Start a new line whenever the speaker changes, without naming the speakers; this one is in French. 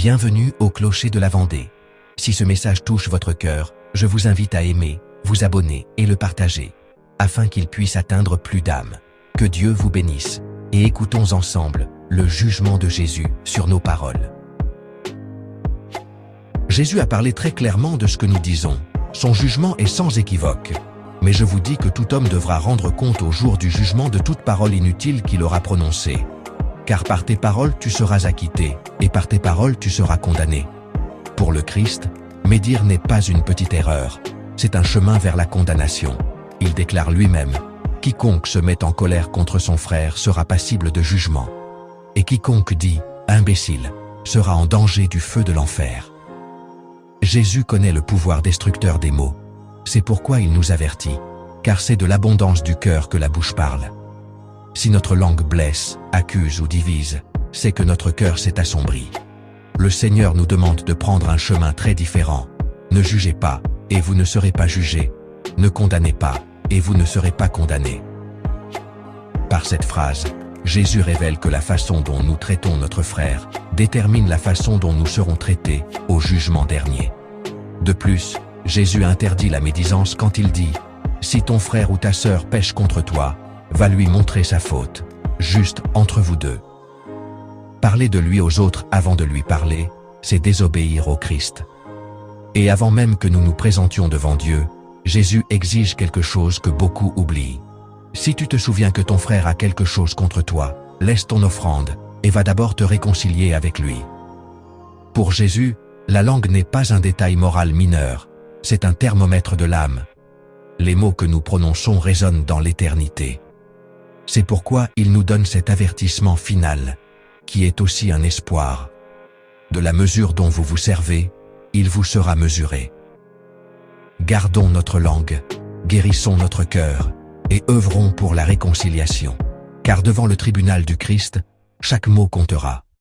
Bienvenue au Clocher de la Vendée. Si ce message touche votre cœur, je vous invite à aimer, vous abonner et le partager, afin qu'il puisse atteindre plus d'âmes. Que Dieu vous bénisse, et écoutons ensemble le jugement de Jésus sur nos paroles. Jésus a parlé très clairement de ce que nous disons. Son jugement est sans équivoque. Mais je vous dis que tout homme devra rendre compte au jour du jugement de toute parole inutile qu'il aura prononcée. Car par tes paroles tu seras acquitté, et par tes paroles tu seras condamné. Pour le Christ, médire n'est pas une petite erreur, c'est un chemin vers la condamnation. Il déclare lui-même « Quiconque se met en colère contre son frère sera passible de jugement. Et quiconque dit « imbécile » sera en danger du feu de l'enfer. » Jésus connaît le pouvoir destructeur des mots. C'est pourquoi il nous avertit, car c'est de l'abondance du cœur que la bouche parle. Si notre langue blesse, accuse ou divise, c'est que notre cœur s'est assombri. Le Seigneur nous demande de prendre un chemin très différent. Ne jugez pas, et vous ne serez pas jugés. Ne condamnez pas, et vous ne serez pas condamnés. Par cette phrase, Jésus révèle que la façon dont nous traitons notre frère détermine la façon dont nous serons traités au jugement dernier. De plus, Jésus interdit la médisance quand il dit « Si ton frère ou ta sœur pêche contre toi, va lui montrer sa faute, juste entre vous deux. » Parler de lui aux autres avant de lui parler, c'est désobéir au Christ. Et avant même que nous nous présentions devant Dieu, Jésus exige quelque chose que beaucoup oublient. Si tu te souviens que ton frère a quelque chose contre toi, laisse ton offrande, et va d'abord te réconcilier avec lui. Pour Jésus, la langue n'est pas un détail moral mineur, c'est un thermomètre de l'âme. Les mots que nous prononçons résonnent dans l'éternité. C'est pourquoi il nous donne cet avertissement final, qui est aussi un espoir. De la mesure dont vous vous servez, il vous sera mesuré. Gardons notre langue, guérissons notre cœur, et œuvrons pour la réconciliation. Car devant le tribunal du Christ, chaque mot comptera.